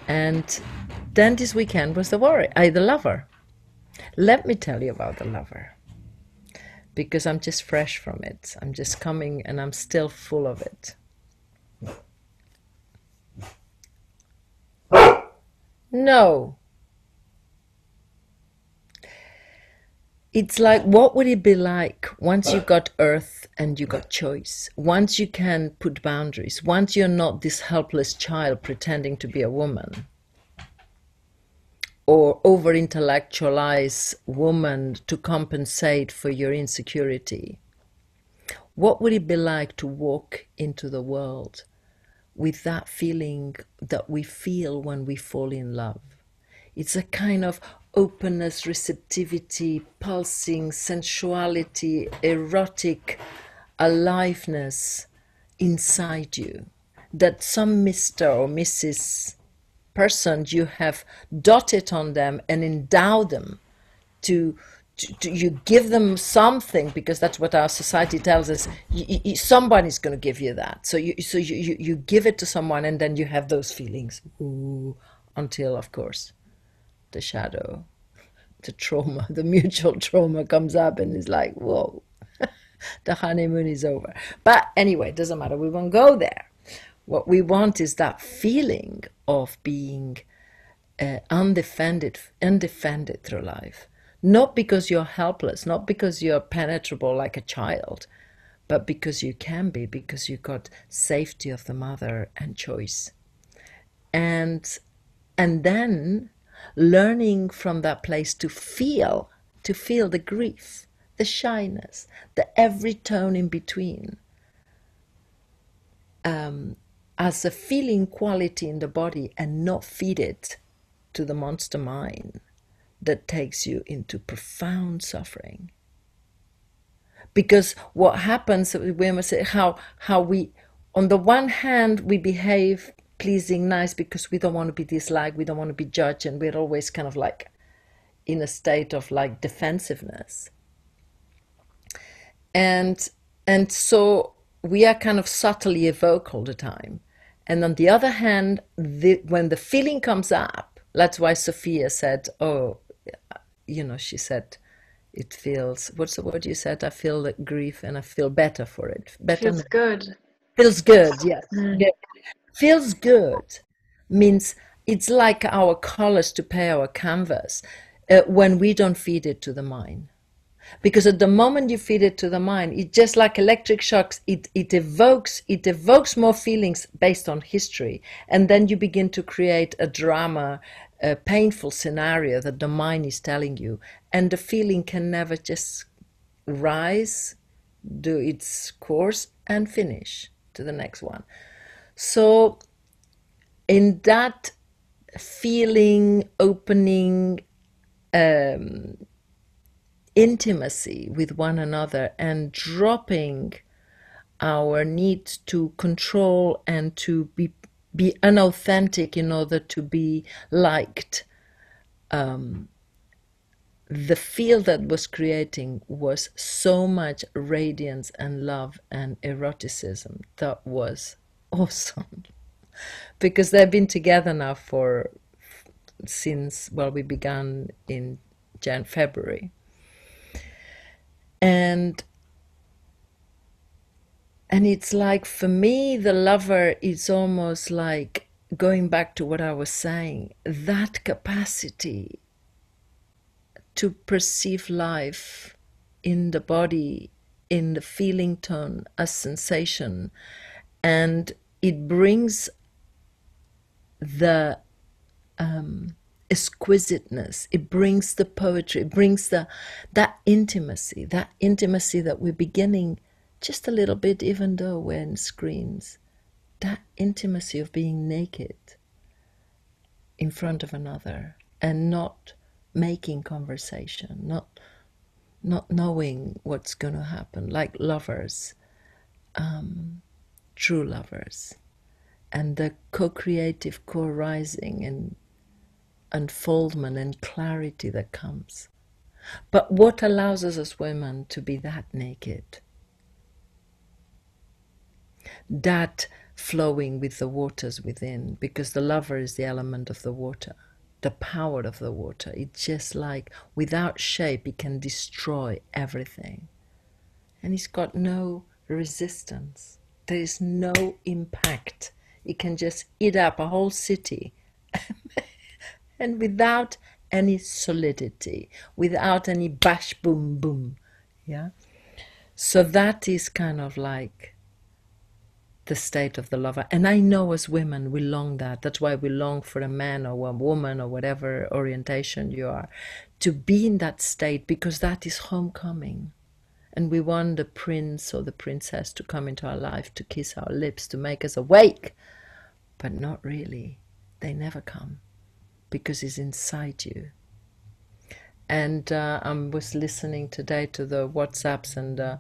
And then this weekend was the the lover. Let me tell you about the lover, because I'm just fresh from it. I'm just coming and I'm still full of it. No. It's like, what would it be like once you got earth and you got choice? Once you can put boundaries, once you're not this helpless child pretending to be a woman, or over intellectualize woman to compensate for your insecurity. What would it be like to walk into the world with that feeling that we feel when we fall in love? It's a kind of openness, receptivity, pulsing, sensuality, erotic aliveness inside you that some Mr. or Mrs. person you have dotted on them and endow them to, you give them something, because that's what our society tells us. Somebody's going to give you that, so you give it to someone, and then you have those feelings. Ooh, until of course the shadow, the trauma, the mutual trauma comes up and is like, whoa, the honeymoon is over. But anyway, it doesn't matter, we won't go there. What we want is that feeling of being undefended through life. Not because you're helpless, not because you're penetrable like a child, but because you can be, because you got safety of the mother and choice. And then learning from that place to feel the grief, the shyness, the every tone in between, as a feeling quality in the body, and not feed it to the monster mind that takes you into profound suffering. Because what happens, we must say, how we, on the one hand, we behave pleasing, nice, because we don't want to be disliked, we don't want to be judged, and we're always kind of like in a state of like defensiveness. And so we are kind of subtly evoked all the time. And on the other hand, when the feeling comes up, that's why Sophia said, oh, she said, it feels, what's the word you said? I feel the grief and I feel better for it. Better. Feels good. Feels good, yes. Mm. Yeah. Feels good means it's like our colors to pay our canvas when we don't feed it to the mind. Because at the moment you feed it to the mind, it just like electric shocks, it evokes more feelings based on history. And then you begin to create a drama, a painful scenario that the mind is telling you. And the feeling can never just rise, do its course, and finish to the next one. So in that feeling, opening, intimacy with one another, and dropping our need to control and to be unauthentic in order to be liked, the field that was creating was so much radiance and love and eroticism. That was awesome. Because they've been together now since, well, we began in February. And it's like, for me, the lover is almost like, going back to what I was saying, that capacity to perceive life in the body, in the feeling tone, as sensation. And it brings the exquisiteness, it brings the poetry, it brings that intimacy that we're beginning just a little bit, even though we're in screens, that intimacy of being naked in front of another and not making conversation, not knowing what's going to happen, like lovers, true lovers, and the co-creative, co-rising and unfoldment and clarity that comes. But what allows us as women to be that naked, that flowing with the waters within, because the lover is the element of the water, the power of the water. It's just like, without shape, it can destroy everything. And it's got no resistance. There is no impact. It can just eat up a whole city and without any solidity, without any bash, boom, boom. Yeah. So that is kind of like the state of the lover. And I know as women, we long that. That's why we long for a man or a woman or whatever orientation you are, to be in that state, because that is homecoming. And we want the prince or the princess to come into our life, to kiss our lips, to make us awake. But not really. They never come, because it's inside you. And I was listening today to the WhatsApps, and